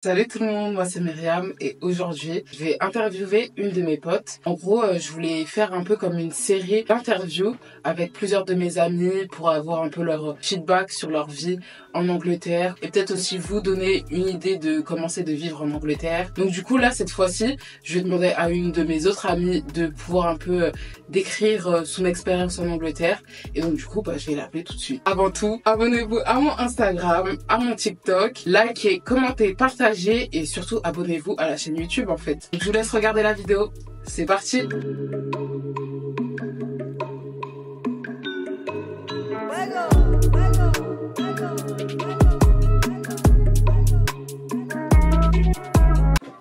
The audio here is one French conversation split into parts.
Salut tout le monde, moi c'est Myriam et aujourd'hui je vais interviewer une de mes potes. En gros, je voulais faire un peu comme une série d'interviews avec plusieurs de mes amis pour avoir un peu leur feedback sur leur vie en Angleterre et peut-être aussi vous donner une idée de comment c'est de vivre en Angleterre. Donc du coup là, cette fois-ci, je vais demander à une de mes autres amies de pouvoir un peu décrire son expérience en Angleterre et donc du coup je vais l'appeler tout de suite. Avant tout, abonnez-vous à mon Instagram, à mon TikTok, likez, commentez, partagez et surtout abonnez-vous à la chaîne YouTube en fait. Donc, je vous laisse regarder la vidéo. C'est parti.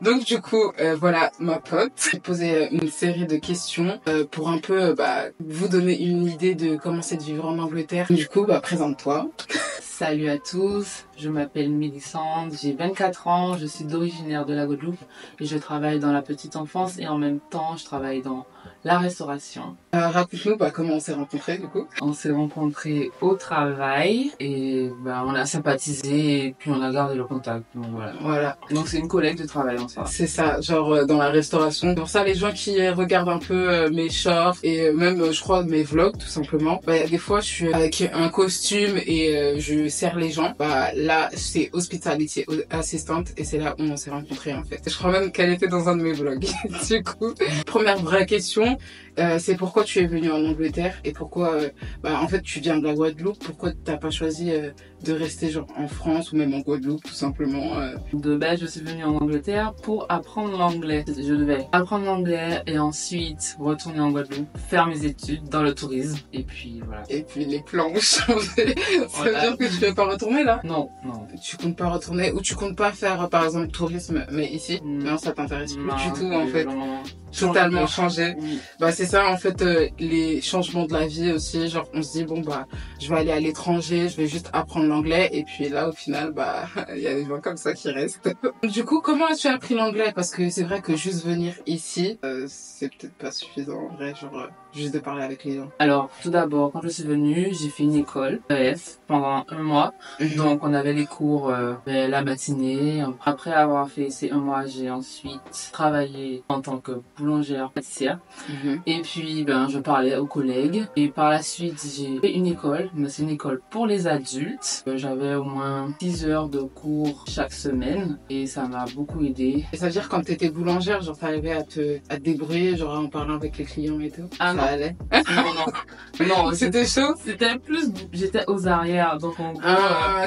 Donc du coup, voilà ma pote. J'ai posé une série de questions pour un peu vous donner une idée de comment c'est de vivre en Angleterre. Du coup, présente-toi. Salut à tous, je m'appelle Mélissande, j'ai 24 ans, je suis originaire de la Guadeloupe et je travaille dans la petite enfance et en même temps je travaille dans la restauration. Raconte-nous comment on s'est rencontrés du coup. On s'est rencontrés au travail et on a sympathisé et puis on a gardé le contact. Donc voilà. Donc c'est une collègue de travail en soi. C'est ça, genre dans la restauration. Pour ça, les gens qui regardent un peu mes shorts et même je crois mes vlogs tout simplement. Des fois je suis avec un costume et je sers les gens. Là c'est Hospitality Assistant et c'est là où on s'est rencontrés en fait. Je crois même qu'elle était dans un de mes vlogs. Du coup, première vraie question. C'est pourquoi tu es venu en Angleterre et pourquoi en fait tu viens de la Guadeloupe, pourquoi t'as pas choisi de rester genre en France ou même en Guadeloupe tout simplement. De base je suis venue en Angleterre pour apprendre l'anglais. Je devais apprendre l'anglais et ensuite retourner en Guadeloupe, faire mes études dans le tourisme et puis voilà. Et puis les plans ont changé. Ça veut dire que tu veux pas retourner là? Non. Tu comptes pas retourner ou tu comptes pas faire par exemple tourisme mais ici? Non, ça t'intéresse plus du tout en fait. Totalement changé. C'est ça en fait, les changements de la vie aussi, genre on se dit je vais aller à l'étranger, je vais juste apprendre l'anglais et puis là au final il y a des gens comme ça qui restent. Du coup, comment as-tu appris l'anglais? Parce que c'est vrai que juste venir ici c'est peut-être pas suffisant en vrai, genre juste de parler avec les gens. Alors tout d'abord, quand je suis venue, j'ai fait une école EF pendant un mois. Donc on avait les cours la matinée. Après avoir fait ces un mois, j'ai ensuite travaillé en tant que boulangère pâtissière. Et puis je parlais aux collègues et par la suite j'ai fait une école, mais c'est une école pour les adultes. J'avais au moins 6 heures de cours chaque semaine et ça m'a beaucoup aidé. Et ça veut dire quand t'étais boulangère, genre t'arrivais à te débrouiller genre en parlant avec les clients et tout? Ah ça allait? Non, c'était chaud? C'était plus, j'étais aux arrières donc en gros...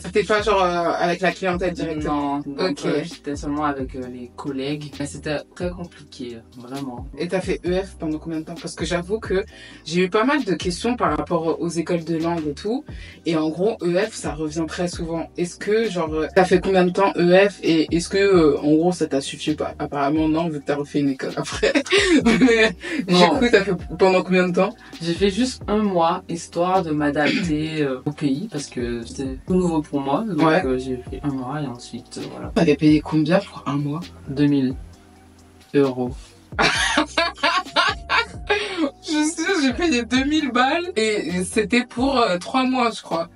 c'était pas genre avec la clientèle directement? Non, donc j'étais seulement avec les collègues, mais c'était très compliqué, vraiment. Et t'as fait EF pendant combien de temps? Parce que j'avoue que j'ai eu pas mal de questions par rapport aux écoles de langue et tout. Et en gros, EF, ça revient très souvent. Est-ce que, genre, t'as fait combien de temps EF? Et est-ce que, en gros, ça t'a suffi pas? Apparemment, non, vu que t'as refait une école après. Mais non. Du coup, t'as fait pendant combien de temps? J'ai fait juste un mois, histoire de m'adapter au pays, parce que c'était tout nouveau pour moi. Donc j'ai fait un mois et ensuite, voilà. T'avais payé combien pour un mois? 2000 €. Je sais, j'ai payé 2000 balles et c'était pour 3 mois, je crois.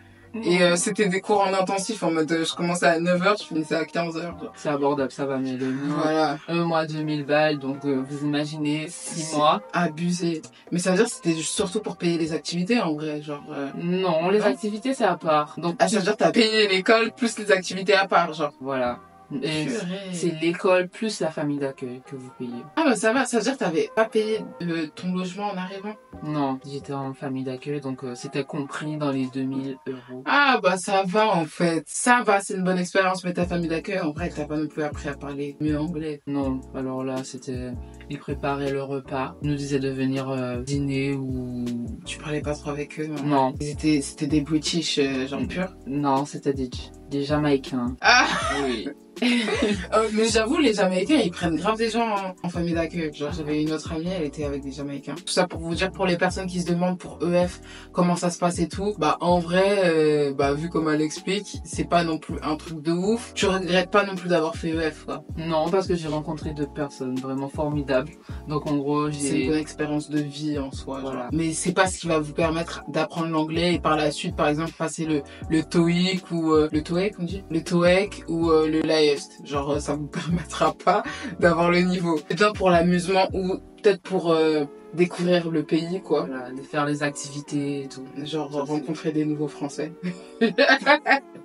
Et c'était des cours en intensif, en mode je commençais à 9h, je finissais à 15h. C'est abordable, ça va, mais le mois, voilà. Un mois 2000 balles, donc vous imaginez 6 mois. Abusé. Mais ça veut dire que c'était surtout pour payer les activités en vrai, genre... Non, les activités c'est à part. Donc ça veut dire que t'as payé l'école plus les activités à part, genre. Voilà. Et c'est l'école plus la famille d'accueil que vous payez. Ah ça va, ça veut dire que t'avais pas payé ton logement en arrivant? Non, j'étais en famille d'accueil, donc c'était compris dans les 2000 €. Ah ça va en fait, ça va, c'est une bonne expérience, mais ta famille d'accueil, en vrai, t'as pas non plus appris à parler mieux anglais? Non, alors là c'était... Ils préparaient le repas, ils nous disaient de venir dîner ou... Tu parlais pas trop avec eux? Non. C'était des British genre purs? Non, c'était des Jamaïcains. Ah oui. Mais j'avoue, les Jamaïcains, ils prennent grave des gens en famille d'accueil. Genre, j'avais une autre amie, elle était avec des Jamaïcains. Tout ça pour vous dire, pour les personnes qui se demandent pour EF, comment ça se passe et tout. En vrai, vu comme elle explique, c'est pas non plus un truc de ouf. Tu regrettes pas non plus d'avoir fait EF, quoi? Non, parce que j'ai rencontré deux personnes vraiment formidables. stable. Donc en gros, C'est une bonne expérience de vie en soi. Voilà. Genre. Mais c'est pas ce qui va vous permettre d'apprendre l'anglais et par la suite, par exemple, passer le TOEIC ou le TOEIC, on dit le TOEIC ou le l'IELTS. Genre, ça vous permettra pas d'avoir le niveau. C'est bien pour l'amusement ou peut-être pour découvrir le pays, quoi. Voilà, de faire les activités et tout. Genre rencontrer des nouveaux Français.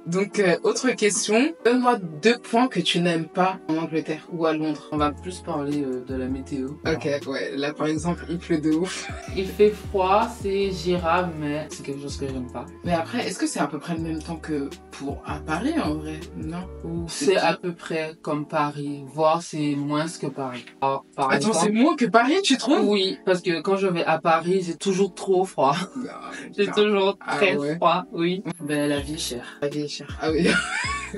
Donc, autre question. Donne-moi 2 points que tu n'aimes pas en Angleterre ou à Londres. On va plus parler de la météo. Ok, ouais. Là, par exemple, il pleut de ouf. Il fait froid, c'est gérable, mais c'est quelque chose que j'aime pas. Mais après, est-ce que c'est à peu près le même temps que à Paris, en vrai? Non? Ou C'est à peu près comme Paris, voire c'est moins que Paris. Alors, par Attends, exemple, c'est moins que Paris, tu trouves? oui, parce que quand je vais à Paris, j'ai toujours trop froid. Non, J'ai toujours Ah très ouais. froid, oui. Ben, la vie est chère. La vie est chère. Ah oui.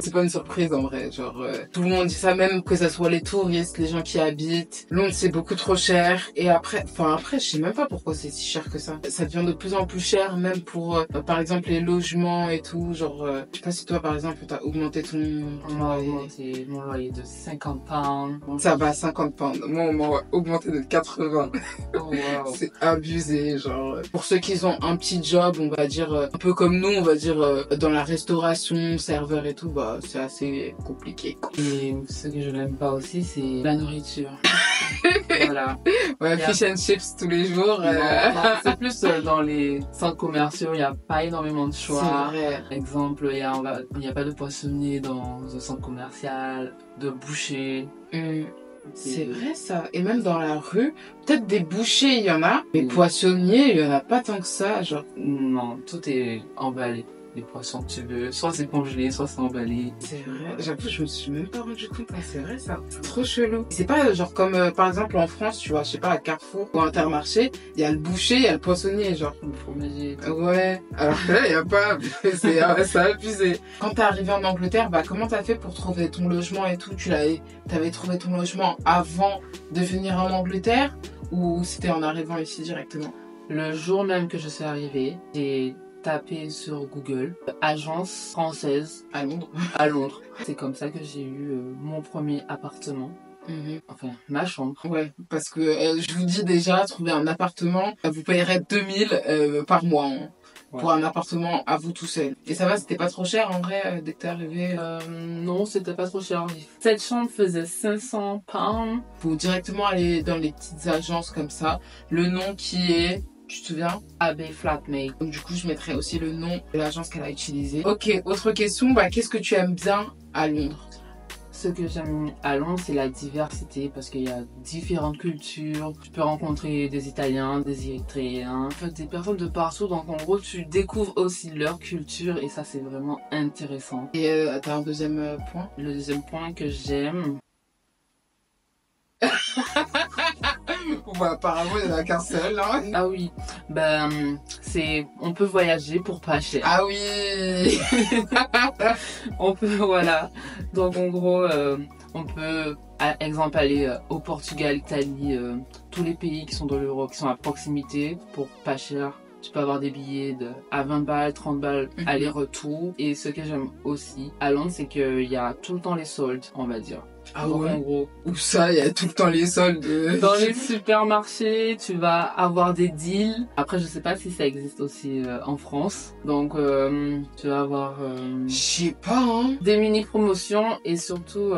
C'est pas une surprise en vrai, genre tout le monde dit ça, même que ça soit les touristes, les gens qui habitent. Londres c'est beaucoup trop cher et après je sais même pas pourquoi c'est si cher que ça. Ça devient de plus en plus cher même pour par exemple les logements et tout, genre je sais pas si toi par exemple t'as augmenté ton On m'a augmenté mon loyer de 50 pounds. Ça va 50 pounds. Moi on m'a augmenté de 80. Oh, wow. C'est abusé, genre. Pour ceux qui ont un petit job, on va dire, un peu comme nous, on va dire, dans la restauration, serveur et tout, bah, c'est assez compliqué, quoi. Et ce que je n'aime pas aussi, c'est la nourriture. Voilà. Ouais, fish and chips tous les jours. Non, c'est plus dans les centres commerciaux, il n'y a pas énormément de choix. C'est vrai. Exemple, il y a pas de poissonnier dans un centre commercial, de boucher. C'est vrai ça. Et même dans la rue, peut-être des bouchers, il y en a, mais Oui. poissonniers, il y en a pas tant que ça, genre. Non, tout est emballé. Les poissons que tu veux, soit c'est congelé, soit c'est emballé. C'est vrai. J'avoue, je me suis même pas rendu compte. Ah, c'est vrai ça. C'est trop chelou. C'est pas genre comme par exemple en France, tu vois, je sais pas, à Carrefour ou à Intermarché, il y a le boucher, il y a le poissonnier, genre. Le fromager et tout. Ouais, alors que là, il n'y a pas, c'est abusé. Quand t'es arrivé en Angleterre, bah, comment t'as fait pour trouver ton logement et tout? T'avais trouvé ton logement avant de venir en Angleterre ou c'était en arrivant ici directement? Le jour même que je suis arrivée, j'ai tapé sur Google agence française À Londres. à Londres. C'est comme ça que j'ai eu mon premier appartement. Enfin, ma chambre. Ouais, parce que je vous dis déjà, trouver un appartement, vous payerez 2000 par mois hein, Ouais. pour un appartement à vous tout seul. Et ça va, c'était pas trop cher en vrai dès que t'es arrivé? Non, c'était pas trop cher. Cette chambre faisait 500 pounds. Faut directement aller dans les petites agences comme ça. Le nom qui est... Tu te souviens? AB Flatmate. Donc du coup, je mettrai aussi le nom de l'agence qu'elle a utilisée. Ok, autre question, bah, qu'est-ce que tu aimes bien à Londres? Ce que j'aime à Londres, c'est la diversité parce qu'il y a différentes cultures. Tu peux rencontrer des Italiens, des Érythréens, en fait, des personnes de partout. Donc en gros, tu découvres aussi leur culture et ça, c'est vraiment intéressant. Et t'as un deuxième point? Le deuxième point que j'aime, Bah, apparemment, il n'y en a qu'un seul. Hein. ah oui, on peut voyager pour pas cher. Ah oui. On peut, voilà. Donc en gros, on peut, par exemple, aller au Portugal, Italie, tous les pays qui sont dans l'euro, qui sont à proximité pour pas cher. Tu peux avoir des billets à 20 balles, 30 balles, aller-retour. Et ce que j'aime aussi à Londres, c'est qu'il y a tout le temps les soldes, on va dire. Ah Donc, ouais. en gros, Où ça, il y a tout le temps les soldes. dans les supermarchés, tu vas avoir des deals. Après, je sais pas si ça existe aussi en France. Donc, tu vas avoir Je sais pas, hein. des mini-promotions et surtout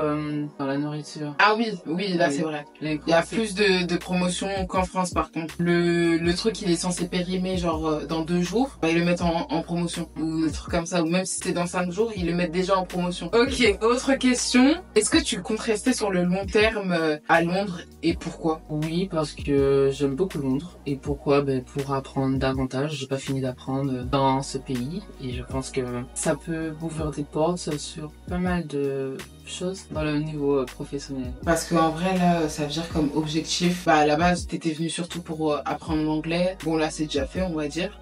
dans la nourriture. Ah oui, oui, là Oui. c'est vrai. Les Il y a courses, plus de promotions qu'en France par contre. Le truc il est censé périmer genre dans 2 jours, bah, ils le mettent en promotion. Ou des trucs comme ça, ou même si c'est dans 5 jours, ils le mettent déjà en promotion. Ok, autre question. Est-ce que tu comptes rester sur le long terme à Londres et pourquoi? Oui, parce que j'aime beaucoup Londres. Et pourquoi? Pour apprendre davantage. J'ai pas fini d'apprendre dans ce pays. Et je pense que ça peut m'ouvrir des portes sur pas mal de choses dans le niveau professionnel. Parce qu'en vrai là, ça veut dire comme objectif, bah à la base t'étais venu surtout pour apprendre l'anglais. Bon là c'est déjà fait on va dire.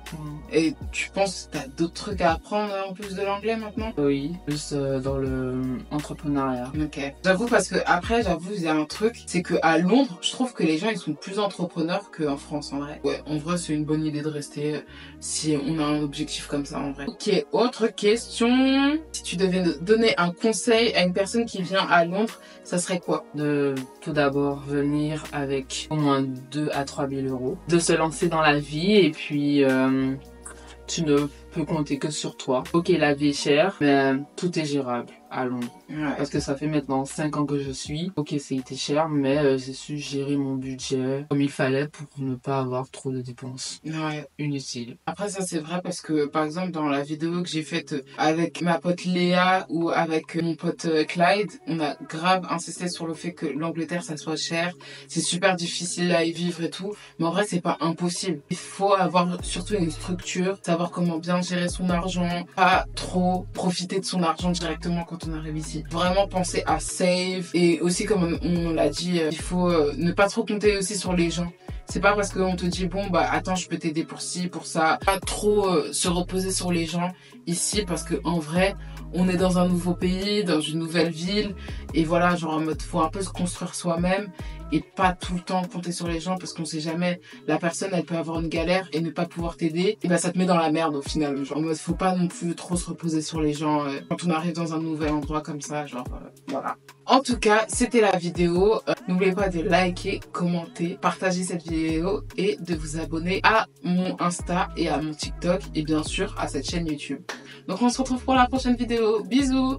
Et tu penses que t'as d'autres trucs à apprendre en plus de l'anglais maintenant? Oui, plus dans le entrepreneuriat. Ok. J'avoue parce que après j'avoue il y a un truc, c'est que à Londres, je trouve que les gens ils sont plus entrepreneurs qu'en France en vrai. Ouais, en vrai c'est une bonne idée de rester si on a un objectif comme ça en vrai. Ok, autre question. Si tu devais donner un conseil à une personne personne qui vient à Londres, ça serait quoi? De tout d'abord venir avec au moins 2 à 3 000 euros, de se lancer dans la vie et puis tu ne peux compter que sur toi. Ok, la vie est chère, mais tout est gérable à Londres. Ouais. Parce que ça fait maintenant 5 ans que je suis. Ok, c'était cher, mais j'ai su gérer mon budget comme il fallait pour ne pas avoir trop de dépenses inutiles. Après, ça c'est vrai parce que par exemple dans la vidéo que j'ai faite avec ma pote Léa ou avec mon pote Clyde, on a grave insisté sur le fait que l'Angleterre ça soit cher. C'est super difficile à y vivre et tout. Mais en vrai, c'est pas impossible. Il faut avoir surtout une structure, savoir comment bien gérer son argent, pas trop profiter de son argent directement quand on arrive ici. Vraiment penser à save et aussi comme on l'a dit, il faut ne pas trop compter aussi sur les gens. C'est pas parce qu'on te dit bon bah attends je peux t'aider pour ci, pour ça. Pas trop se reposer sur les gens ici parce que en vrai on est dans un nouveau pays, dans une nouvelle ville et voilà genre en mode faut un peu se construire soi-même et pas tout le temps compter sur les gens parce qu'on sait jamais, la personne elle peut avoir une galère et ne pas pouvoir t'aider et bah ça te met dans la merde au final. Genre en mode faut pas non plus trop se reposer sur les gens quand on arrive dans un nouvel endroit comme ça genre voilà. En tout cas c'était la vidéo, n'oubliez pas de liker, commenter, partager cette vidéo et de vous abonner à mon Insta et à mon TikTok et bien sûr à cette chaîne YouTube. Donc on se retrouve pour la prochaine vidéo, bisous.